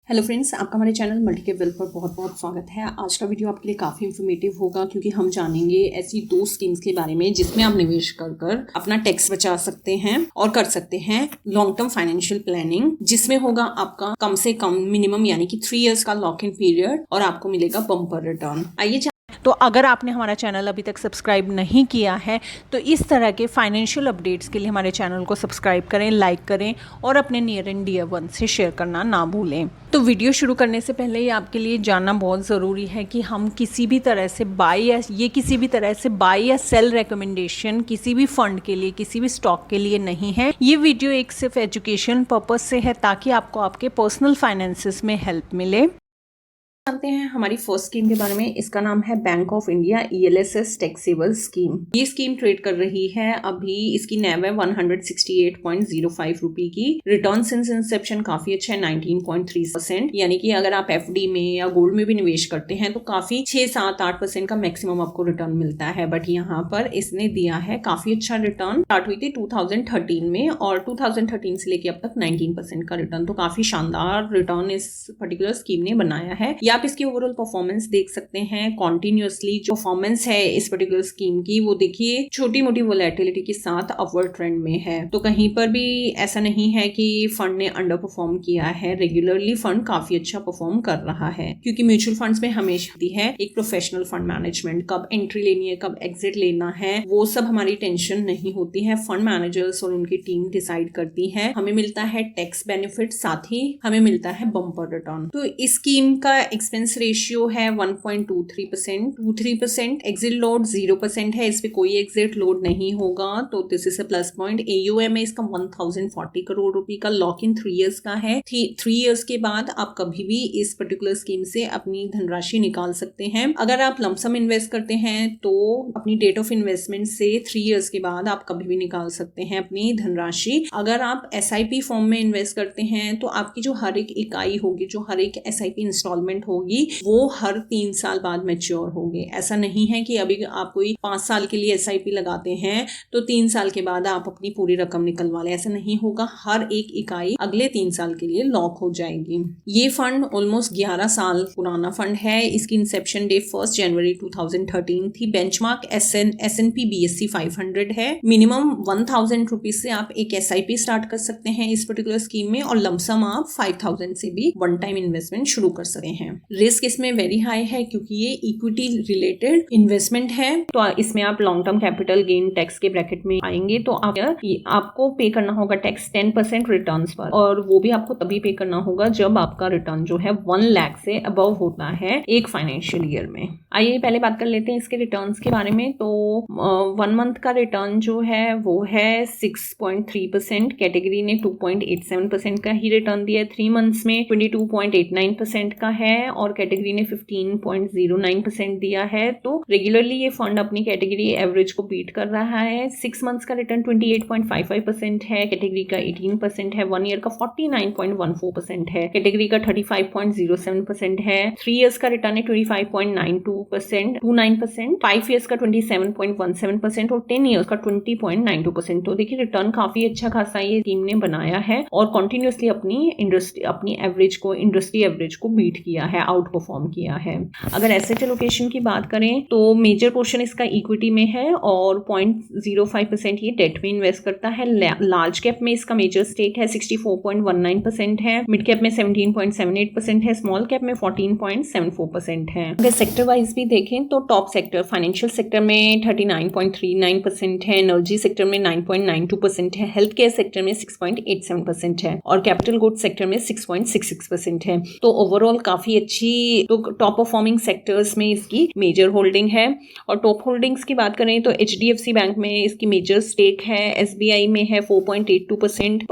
Hello friends, आपका हमारे channel multicap wealth पर बहुत बहुत स्वागत है। आज का वीडियो आपके लिए काफ़ी इन्फॉर्मेटिव होगा क्योंकि हम जानेंगे ऐसी 2 स्कीम्स के बारे में जिसमें आप निवेश कर अपना टैक्स बचा सकते हैं और कर सकते हैं लॉन्ग टर्म फाइनेंशियल प्लानिंग, जिसमें होगा आपका कम से कम मिनिमम यानी कि 3 इयर्स का लॉक इन पीरियड और आपको मिलेगा बम्पर रिटर्न। आइए तो अगर आपने हमारा चैनल अभी तक सब्सक्राइब नहीं किया है तो इस तरह के फाइनेंशियल अपडेट्स के लिए हमारे चैनल को सब्सक्राइब करें, लाइक करें और अपने नियर एंड डियर वन से शेयर करना ना भूलें। तो वीडियो शुरू करने से पहले ही आपके लिए जानना बहुत ज़रूरी है कि हम किसी भी तरह से बाय या सेल रिकमेंडेशन किसी भी फंड के लिए, किसी भी स्टॉक के लिए नहीं है। ये वीडियो एक सिर्फ एजुकेशन पर्पस से है ताकि आपको आपके पर्सनल फाइनेंसेस में हेल्प मिले। जानते हैं हमारी फर्स्ट स्कीम के बारे में। इसका नाम है bank of India ELSS taxable scheme. ये स्कीम ट्रेड कर रही है, अभी इसकी नैव है 168.05 रुपए की। रिटर्न सिंस इंसेप्शन काफी अच्छा है, 19.3%। यानी कि अगर आप FD में या गोल्ड में भी निवेश करते हैं तो काफी 6-7-8% का मैक्सिमम आपको रिटर्न मिलता है। बट यहाँ पर इसने दिया है काफी अच्छा रिटर्न। स्टार्ट हुई थी 2013 में और 2013 से लेके अब तक 19% का रिटर्न, तो काफी शानदार रिटर्न इस पर्टिकुलर स्कीम ने बनाया है। आप इसकी ओवरऑल परफॉर्मेंस देख सकते हैं। कॉन्टिन्यूअसली जो परफॉर्मेंस है इस पर्टिकुलर स्कीम की, वो देखिए छोटी मोटी वोलेटिलिटी के साथ अपवर्ड ट्रेंड में है। तो कहीं पर भी ऐसा नहीं है कि फंड ने अंडर परफॉर्म किया है। रेगुलरली फंड काफी अच्छा परफॉर्म कर रहा है क्योंकि म्यूचुअल फंड्स में हमेशा होती है एक प्रोफेशनल फंड मैनेजमेंट। कब एंट्री लेनी है, कब एग्जिट लेना है, वो सब हमारी टेंशन नहीं होती है। फंड मैनेजर्स और उनकी टीम डिसाइड करती है। हमें मिलता है टैक्स बेनिफिट, साथ ही हमें मिलता है बम्पर रिटर्न। तो इस स्कीम का एक्सपेंस रेशियो है 1.23%। एग्जिट लोड 0% है, इस पे कोई एग्जिट लोड नहीं होगा, तो this is a plus point. AUM है इसका 1040 करोड़ रुपए का। लॉक इन 3 इयर्स का है। 3 इयर्स के बाद आप कभी भी इस पर्टिकुलर स्कीम से अपनी धनराशि निकाल सकते हैं। अगर आप लमसम इन्वेस्ट करते हैं तो अपनी डेट ऑफ इन्वेस्टमेंट से 3 इयर्स के बाद आप कभी भी निकाल सकते हैं अपनी धनराशि। अगर आप SIP फॉर्म में इन्वेस्ट करते हैं तो आपकी जो हर एक इकाई होगी, जो हर एक SIP इंस्टॉलमेंट होगी, वो हर 3 साल बाद मैच्योर होंगे। ऐसा नहीं है कि अभी आप कोई 5 साल के लिए SIP लगाते हैं तो 3 साल के बाद आप अपनी पूरी रकम निकलवा लें, ऐसा नहीं होगा। हर एक इकाई अगले 3 साल के लिए लॉक हो जाएगी। ये फंड ऑलमोस्ट 11 साल पुराना फंड है। इसकी इंसेप्शन डे 1 जनवरी 2013 थी। बेंचमार्क S&P BSE 500 है। मिनिमम 1000 रुपीज से आप एक SIP स्टार्ट कर सकते हैं इस पर्टिकुलर स्कीम में और लमसम आप 5000 से भी वन टाइम इन्वेस्टमेंट शुरू कर सकते हैं। रिस्क इसमें वेरी हाई है क्योंकि ये इक्विटी रिलेटेड इन्वेस्टमेंट है, तो इसमें आप long term capital gain tax के ब्रैकेट में आएंगे तो आपको पे करना होगा टैक्स 10% रिटर्न्स पर, और वो भी आपको तभी पे करना होगा जब आपका रिटर्न जो है 1 लाख से अबव होता है एक फाइनेंशियल ईयर में। आइए पहले बात कर लेते हैं इसके रिटर्न्स के बारे में। तो 1 मंथ का रिटर्न जो है वो है 6.3%। कैटेगरी ने 2.87% का ही रिटर्न दिया है। 3 मंथ्स में 22.89% का है और कैटेगरी ने 15.09% दिया है। तो रेगुलरली ये फंड अपनी कैटेगरी एवरेज को बीट कर रहा है। 6 मंथ्स का रिटर्न 28.55% है, कैटेगरी का 18% है। 1 ईयर का 49.14% है, कैटेगरी का 35.07% है। 3 इयर्स का रिटर्न है 25.29%, 5 इयर्स का 27.17% और 10 इयर्स का 20.92%। तो देखिए रिटर्न काफी अच्छा खासा ये टीम ने बनाया है और कॉन्टिन्यूसली अपनी इंडस्ट्री एवरेज को बीट किया है, आउट परफॉर्म किया है। अगर एसेट एलोकेशन की बात करें तो मेजर पोर्शन इसका इक्विटी में है और 0.05% ये डेट में इन्वेस्ट करता है। लार्ज कैप में इसका मेजर स्टेक है 64.19% है, मिड कैप में 17.78% है, स्मॉल कैप में 14.74% है। अगर सेक्टर वाइज भी देखें तो टॉप सेक्टर फाइनेंशियल सेक्टर में 39.39% है, एनर्जी सेक्टर में 9.92% है, हेल्थ केयर सेक्टर में 6.87% है और कैपिटल गुड्स सेक्टर में 6.66% है। तो ओवरऑल काफी अच्छी टॉप परफॉर्मिंग सेक्टर्स में इसकी मेजर होल्डिंग है। और टॉप होल्डिंग्स की बात करें तो HDFC बैंक में इसकी मेजर स्टेक है, SBI में है 4.82%,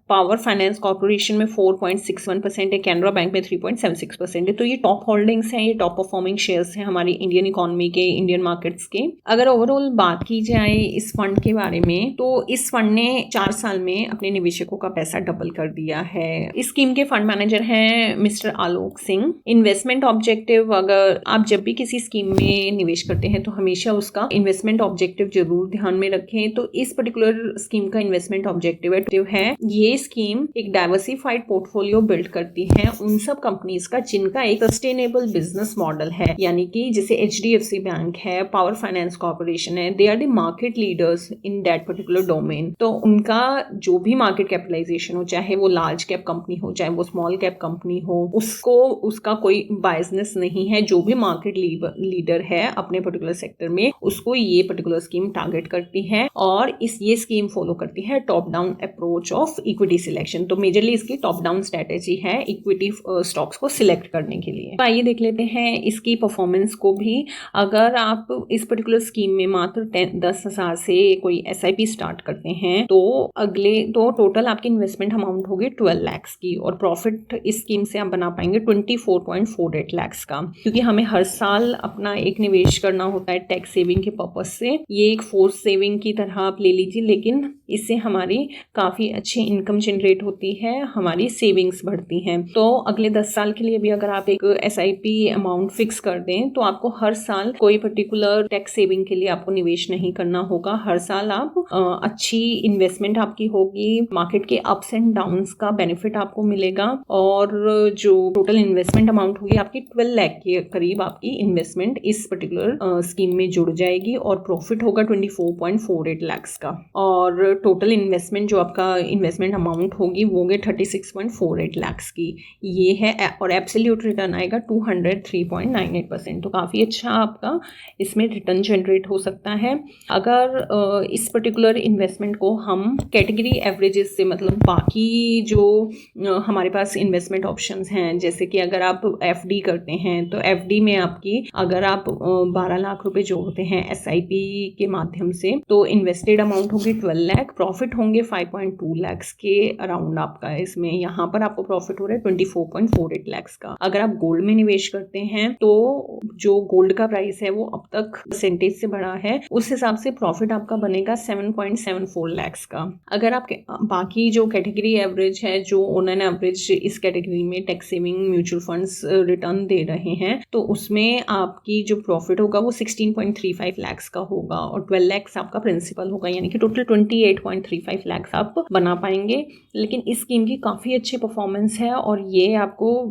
पावर फाइनेंस कॉर्पोरेशन में 4.61% है, कैनरा बैंक में 3.76% है। तो ये टॉप होल्डिंग्स हैं, ये टॉप परफॉर्मिंग शेयर्स हैं हमारी इंडियन इकोनॉमी के, इंडियन मार्केट्स के। अगर ओवरऑल बात की जाए इस फंड के बारे में तो इस फंड ने 4 साल में अपने निवेशकों का पैसा डबल कर दिया है। इस स्कीम के फंड मैनेजर हैं mister Alok Singh investment objective, अगर आप जब भी किसी स्कीम में निवेश करते हैं तो हमेशा उसका इन्वेस्टमेंट ऑब्जेक्टिव जरूर ध्यान में रखें। तो इस पर्टिकुलर स्कीम का इन्वेस्टमेंट ऑब्जेक्टिव है ये स्कीम एक डाइवर्सिफाइड पोर्टफोलियो बिल्ड करती है उन सब कंपनीज का जिनका एक सस्टेनेबल बिजनेस मॉडल है, यानी कि जैसे HDFC बैंक है, पावर फाइनेंस कॉर्पोरेशन है, they are the market leaders in that particular domain. तो उनका जो भी मार्केट कैपिटलाइजेशन हो, चाहे वो लार्ज कैप कंपनी हो चाहे वो स्मॉल कैप कंपनी हो, उसको उसका कोई बायसनेस नहीं है। जो भी मार्केट लीडर है अपने पर्टिकुलर सेक्टर में उसको ये पर्टिकुलर स्कीम टारगेट करती है और ये स्कीम फॉलो करती है top down approach of equity selection. तो मेजरली इसकी टॉप डाउन स्ट्रेटेजी है इक्विटी स्टॉक्स को सिलेक्ट करने के लिए। तो आइए देख लेते हैं इसकी परफॉर्मेंस को भी। अगर आप इस पर्टिकुलर स्कीम में मात्र 10,000 से कोई SIP स्टार्ट करते हैं तो टोटल आपकी इन्वेस्टमेंट अमाउंट होगी 12 लाख की और प्रॉफिट इस स्कीम से आप बना पाएंगे 24.48 लाख का। क्योंकि हमें हर साल अपना एक निवेश करना होता है टैक्स सेविंग के पर्पज से, ये एक फोर्स सेविंग की तरह आप ले लीजिए, लेकिन इससे हमारी काफ़ी अच्छी इनकम जनरेट होती है, हमारी सेविंग्स बढ़ती हैं। तो अगले 10 साल के लिए भी अगर आप एक SIP अमाउंट फिक्स कर दें तो आपको हर साल कोई पर्टिकुलर टैक्स सेविंग के लिए आपको निवेश नहीं करना होगा। हर साल आप अच्छी इन्वेस्टमेंट आपकी होगी, मार्केट के अप्स एंड डाउन्स का बेनिफिट आपको मिलेगा और जो टोटल इन्वेस्टमेंट अमाउंट होगी आपकी 12 लाख के करीब आपकी इन्वेस्टमेंट इस पर्टिकुलर स्कीम में जुड़ जाएगी और प्रॉफिट होगा 24.48 लाख का और टोटल इन्वेस्टमेंट जो आपका इन्वेस्टमेंट अमाउंट होगी वो होगी 36.48 लाख की। ये है और एब्सोल्यूट रिटर्न आएगा 203.98%। तो काफ़ी अच्छा आपका इसमें रिटर्न जनरेट हो सकता है। अगर इस पर्टिकुलर इन्वेस्टमेंट को हम कैटेगरी एवरेजेस से, मतलब बाकी जो हमारे पास इन्वेस्टमेंट ऑप्शंस हैं, जैसे कि अगर आप FD करते हैं तो FD में आपकी अगर आप 12 लाख रुपए जोड़ते हैं SIP के माध्यम से तो इन्वेस्टेड अमाउंट होगी 12 लाख, प्रॉफिट होंगे 5.2 लाख के अराउंड आपका इसमें। यहाँ पर आपको प्रॉफिट हो रहा है 24.48 लाख का। अगर आप गोल्ड में निवेश करते हैं तो जो गोल्ड का प्राइस है वो अब तक परसेंटेज से बढ़ा है, उस हिसाब से प्रॉफिट आपका बनेगा 7.74 लाख का। अगर आप बाकी जो कैटेगरी एवरेज है, जो ऑन एन एवरेज इस कैटेगरी में tax saving mutual funds return दे रहे हैं, तो उसमें आपकी जो प्रॉफिट होगा वो 16.35 लाख का होगा और 12 लाख आपका प्रिंसिपल होगा, यानी कि टोटल 28.35 लाख आप बना पाएंगे। लेकिन इस स्कीम की काफ़ी अच्छी परफॉर्मेंस है और ये आपको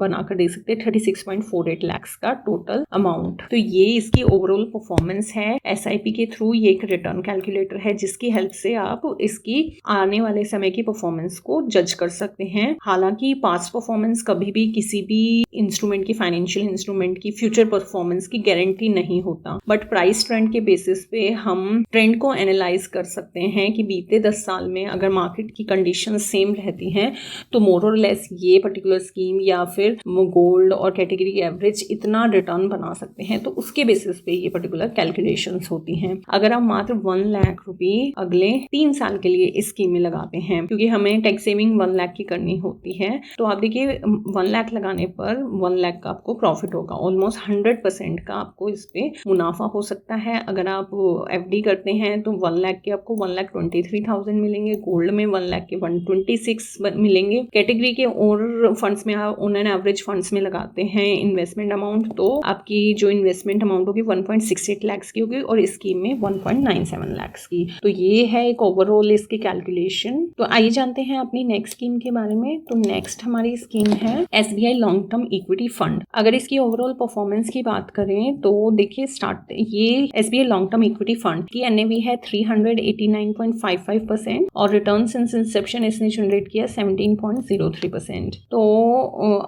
बनाकर दे सकते हैं 36.48 लाख का टोटल अमाउंट। तो ये इसकी ओवरऑल परफॉर्मेंस है। SIP के थ्रू ये एक रिटर्न कैलकुलेटर है जिसकी हेल्प से आप इसकी आने वाले समय की परफॉर्मेंस को जज कर सकते हैं। हालांकि पास्ट परफॉर्मेंस कभी भी किसी भी इंस्ट्रूमेंट की, फाइनेंशियल इंस्ट्रूमेंट की फ्यूचर परफॉर्मेंस की गारंटी नहीं होता, बट प्राइस ट्रेंड के बेसिस पे हम ट्रेंड को एनालाइज कर सकते हैं कि बीते 10 साल में अगर मार्केट की कंडीशन सेम रहती हैं तो मोर और लेस ये पर्टिकुलर स्कीम या फिर गोल्ड और कैटेगरी एवरेज इतना रिटर्न बना सकते हैं। तो उसके बेसिस पे ये पर्टिकुलर कैलकुलेशंस होती हैं। अगर आप मात्र 1 लाख रुपए अगले 3 साल के लिए इस स्कीम में लगाते हैं, क्योंकि हमें टैक्स सेविंग 1 लाख की करनी होती है, तो आप देखिए 1 लाख लगाने पर 1 लाख का आपको प्रॉफिट होगा, ऑलमोस्ट 100% का आपको इस पे मुनाफा हो सकता है। अगर आप FD करते हैं तो 1 लाख के आपको 1,23,000 मिलेंगे, गोल्ड में 1 लाख के 126 मिलेंगे। कैटेगरी के और फंड्स में आप ऑन एन एवरेज फंड्स में लगाते हैं इन्वेस्टमेंट अमाउंट तो आपकी जो इन्वेस्टमेंट अमाउंट होगी 1.68 लाख की होगी और इस स्कीम में 1.97 लाख की। तो ये है एक ओवरऑल इसकी कैलकुलेशन। तो आइए जानते हैं अपनी नेक्स्ट स्कीम के बारे में। तो नेक्स्ट हमारी स्कीम है SBI long term equity fund. अगर इसकी ओवरऑल परफॉर्मेंस की बात करें तो देखिए ये SBI long term equity fund की NAV है 389.55% और रिटर्न सिंस इंसेप्शन इसने जनरेट किया 17.03%। तो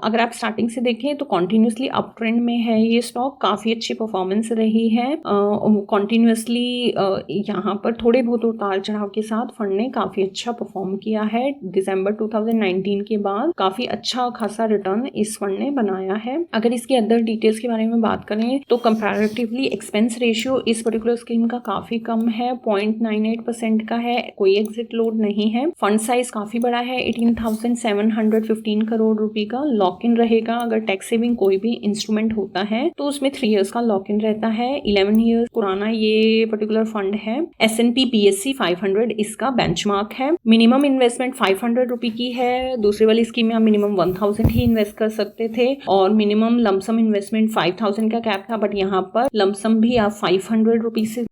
अगर आप स्टार्टिंग से देखें तो कॉन्टिन्यूसली अप ट्रेंड में है ये स्टॉक, काफी अच्छी परफॉर्मेंस रही है कॉन्टिन्यूसली। यहाँ पर थोड़े बहुत उतार चढ़ाव के साथ फंड ने काफी अच्छा परफॉर्म किया है। दिसंबर 2019 के बाद काफी अच्छा खासा रिटर्न इस फंड ने बनाया है। अगर इसके अदर डिटेल्स के बारे में बात करें तो कंपैरेटिवली एक्सपेंस रेशियो इस पर्टिकुलर स्कीम का काफी कम है, 0.98% का है, कोई एग्जिट लोड नहीं है। फंड साइज काफी बड़ा है, 18,715 करोड़ रुपए का लॉक इन रहेगा। अगर टैक्स सेविंग कोई भी इंस्ट्रूमेंट होता है तो उसमें 3 इयर्स का लॉक इन रहता है। 11 इयर्स पुराना ये पर्टिकुलर फंड है। S&P BSE 500 इसका बेंचमार्क है। मिनिमम इन्वेस्टमेंट 500 रुपए की है। दूसरी वाली स्कीम में आप मिनिमम 1000 ही इन्वेस्ट कर सकते थे। थे और मिनिमम लमसम इन्वेस्टमेंट 5000 का कैप था, बट यहाँ पर लमसम भी आप 500 रुपीज से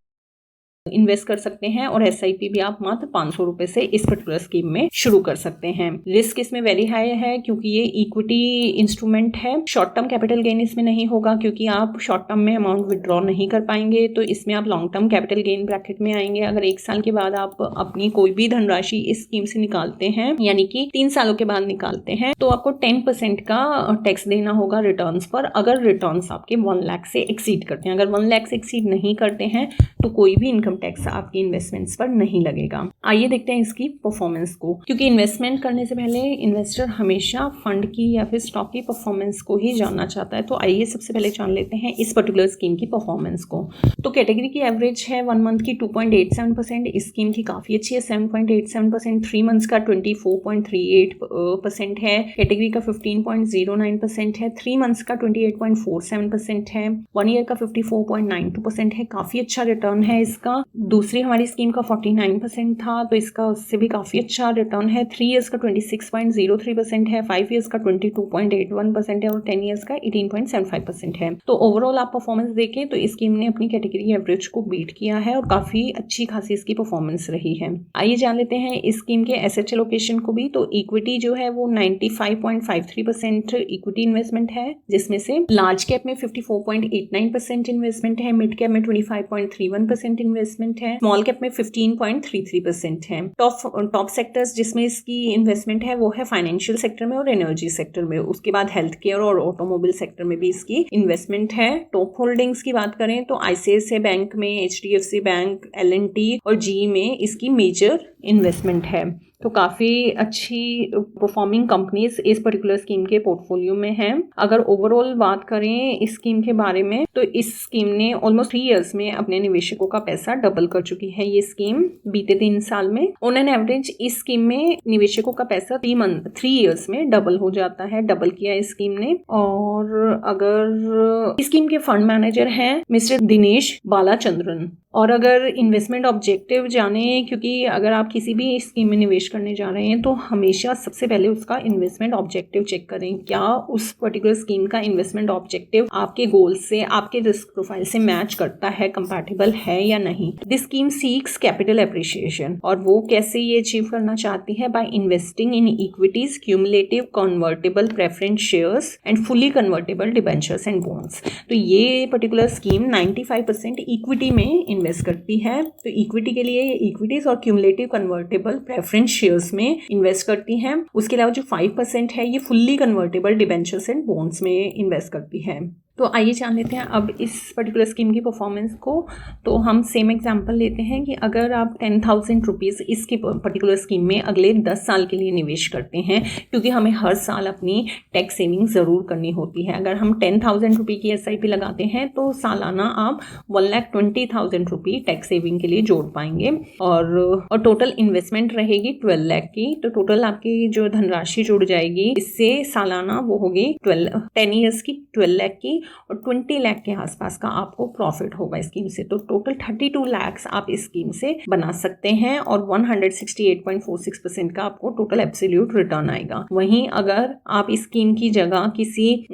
इन्वेस्ट कर सकते हैं और एसआईपी भी आप मात्र 500 रुपए से इस पर्टिकुलर स्कीम में शुरू कर सकते हैं। रिस्क इसमें वेरी हाई है क्योंकि ये इक्विटी इंस्ट्रूमेंट है। शॉर्ट टर्म कैपिटल गेन इसमें नहीं होगा क्योंकि आप शॉर्ट टर्म में अमाउंट विड्रॉ नहीं कर पाएंगे, तो इसमें आप long term capital gain bracket में आएंगे। अगर 1 साल के बाद आप अपनी कोई भी धनराशि इस स्कीम से निकालते हैं, यानी कि 3 सालों के बाद निकालते हैं, तो आपको 10% का टैक्स देना होगा रिटर्न्स पर, अगर रिटर्न्स आपके 1 लाख से एक्सीड करते हैं। अगर 1 लाख से एक्सीड नहीं करते हैं तो कोई भी इनकम टैक्स आपकी इन्वेस्टमेंट्स पर नहीं लगेगा। आइए देखते हैं इसकी परफॉर्मेंस को, क्योंकि इन्वेस्टमेंट करने से पहले इन्वेस्टर हमेशा फंड की या फिर स्टॉक की परफॉर्मेंस को ही जानना चाहता है। तो आइए सबसे पहले जान लेते हैं इस पर्टिकुलर स्कीम की परफॉर्मेंस को। तो कैटेगरी की एवरेज है 1 मंथ की 2.87%, इस स्कीम की काफी अच्छी है 7.87%, 3 मंथ्स का 24.38% है, कैटेगरी का 15.09% है, 3 मंथ्स का 28.47% है, 1 ईयर का 54.92% है, काफी अच्छा रिटर्न है इसका। दूसरी हमारी स्कीम का 49% था, तो इसका उससे भी काफी अच्छा रिटर्न है। 3 इयर्स का 26.03% है, 5 इयर्स का 22.81% है और 10 इयर्स का 18.75% है। तो ओवरऑल आप परफॉर्मेंस देखें तो इस स्कीम ने अपनी कैटेगरी एवरेज को बीट किया है और काफी अच्छी खासी इसकी परफॉर्मेंस रही है। आइए जान लेते हैं इस स्कीम के एसेट एलोकेशन को भी। तो इक्विटी जो है वो 95.53% इक्विटी इन्वेस्टमेंट है, जिसमें से लार्ज कैप में 54.89% इन्वेस्टमेंट है, मिड कैप में 25.31% इन्वेस्टमेंट है, स्मॉल कैप में 15.33% है। टॉप सेक्टर्स जिसमें इसकी इन्वेस्टमेंट है वो है फाइनेंशियल सेक्टर में और एनर्जी सेक्टर में। उसके बाद हेल्थ केयर और ऑटोमोबाइल सेक्टर में भी इसकी इन्वेस्टमेंट है। टॉप होल्डिंग्स की बात करें तो आईसीआईसीआई बैंक में, एचडीएफसी बैंक, एल&टी और जी में इसकी मेजर इन्वेस्टमेंट है। तो काफ़ी अच्छी परफॉर्मिंग कंपनीज इस पर्टिकुलर स्कीम के पोर्टफोलियो में हैं। अगर ओवरऑल बात करें इस स्कीम के बारे में तो इस स्कीम ने ऑलमोस्ट 3 इयर्स में अपने निवेशकों का पैसा डबल कर चुकी है। ये स्कीम बीते 3 साल में ऑन एन एवरेज इस स्कीम में निवेशकों का पैसा 3 इयर्स में डबल हो जाता है, डबल किया इस स्कीम ने। और अगर इस स्कीम के फंड मैनेजर हैं मिस्टर दिनेश बालाचंद्रन। और अगर इन्वेस्टमेंट ऑब्जेक्टिव जाने, क्योंकि अगर आप किसी भी स्कीम में निवेश करने जा रहे हैं तो हमेशा सबसे पहले उसका इन्वेस्टमेंट ऑब्जेक्टिव चेक करें। क्या उस पर्टिकुलर स्कीम का इन्वेस्टमेंट ऑब्जेक्टिव आपके गोल से, आपके रिस्क प्रोफाइल से मैच करता है, कंपैटिबल है या नहीं। This scheme seeks capital appreciation, और वो कैसे ये अचीव करना चाहती है? By investing in equities, cumulative convertible preference shares and fully convertible debentures and bonds. तो ये पर्टिकुलर स्कीम 95% इक्विटी में इन्वेस्ट करती है। तो इक्विटी के लिए इक्विटीज और क्यूमुलेटिव कन्वर्टेबल प्रेफरेंस शेयर्स में इन्वेस्ट करती हैं। उसके अलावा जो 5% है ये fully convertible debentures and bonds में इन्वेस्ट करती है। तो आइए जान लेते हैं अब इस पर्टिकुलर स्कीम की परफॉर्मेंस को। तो हम सेम एग्जांपल लेते हैं कि अगर आप 10,000 रुपीज़ इसकी पर्टिकुलर स्कीम में अगले 10 साल के लिए निवेश करते हैं, क्योंकि हमें हर साल अपनी टैक्स सेविंग ज़रूर करनी होती है। अगर हम 10,000 रुपये की SIP लगाते हैं तो सालाना आप 1,20,000 रुपये टैक्स सेविंग के लिए जोड़ पाएंगे और टोटल इन्वेस्टमेंट रहेगी 12 लाख की। तो टोटल आपकी जो धनराशि जुड़ जाएगी इससे सालाना वो होगी 10 ईयर्स की 12 लाख की और 20 लाख के आसपास का आपको प्रॉफिट होगा स्कीम से। तो टोटल 32 लाख आप इस स्कीम से बना सकते हैं और 168.46% का आपको टोटल एब्सोल्यूट रिटर्न आएगा। वहीं अगर आप इस स्कीम की जगह किसी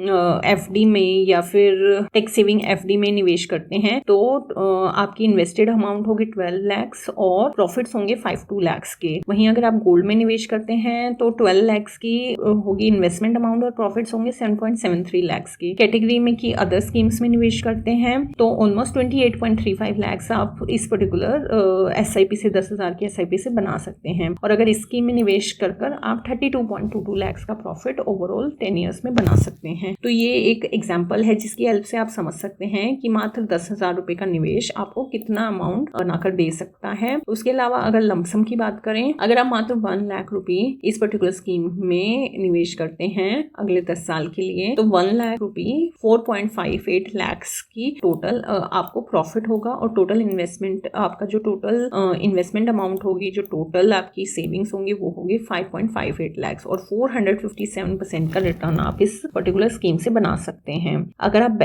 FD में या फिर टैक्स सेविंग FD में निवेश करते हैं तो आपकी इन्वेस्टेड अमाउंट होगी 12 लाख और प्रॉफिट्स होंगे 52 लाख के। वहीं अगर आप गोल्ड में निवेश करते हैं तो 12 लाख की होगी इन्वेस्टमेंट अमाउंट और प्रॉफिट्स होंगे 7.73 लाख की। कैटेगरी में की अदर स्कीम्स में निवेश करते हैं तो ऑलमोस्ट 28.35 लाख आप इस पर्टिकुलर SIP से 10,000 की SIP से बना सकते हैं। और अगर इस स्कीम में निवेश कर आप 32.22 लाख का प्रॉफिट ओवरऑल 10 ईयर्स में बना सकते हैं। तो ये एक एग्जांपल है जिसकी हेल्प से आप समझ सकते हैं कि मात्र 10,000 रुपए का निवेश आपको कितना अमाउंट बनाकर दे सकता है। उसके अलावा अगर लमसम की बात करें, अगर आप मात्र 1 लाख रुपए इस पर्टिकुलर स्कीम में निवेश करते हैं अगले 10 साल के लिए तो 1 लाख रुपए 4.58 lakhs की टोटल आपको प्रॉफिट होगा और टोटल इन्वेस्टमेंट आपका जो टोटल इन्वेस्टमेंट अमाउंट होगी, जो टोटल आपकी सेविंग्स होंगी वो होगी 5.58 lakhs और 457% का रिटर्न आप इस पर्टिकुलर स्कीम से बना सकते हैं। अगर आप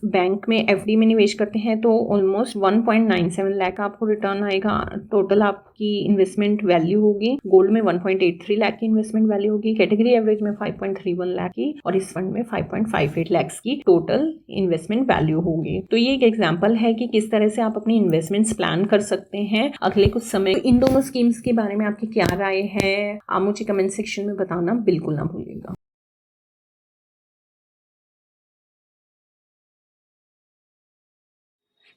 बैंक में एफडी में निवेश करते हैं तो ऑलमोस्ट 1.97 लाख आपको रिटर्न आएगा। टोटल आपकी इन्वेस्टमेंट वैल्यू होगी, गोल्ड में 1.83 लाख की इन्वेस्टमेंट वैल्यू होगी, कैटेगरी एवरेज में 5.31 लाख की और इस फंड में 5.58 लाख की टोटल इन्वेस्टमेंट वैल्यू होगी। तो ये एक एग्जांपल है कि किस तरह से आप अपनी इन्वेस्टमेंट्स प्लान कर सकते हैं अगले कुछ समय। इन दोनों स्कीम्स के बारे में आपकी क्या राय है, आप मुझे कमेंट सेक्शन में बताना बिल्कुल ना भूलिएगा।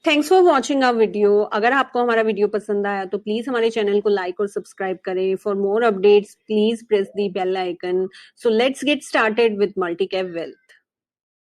Thanks for watching our video. अगर आपको हमारा वीडियो पसंद आया तो प्लीज हमारे चैनल को लाइक और सब्सक्राइब करें। For more updates please press the bell icon. So let's get started with multi cap wealth.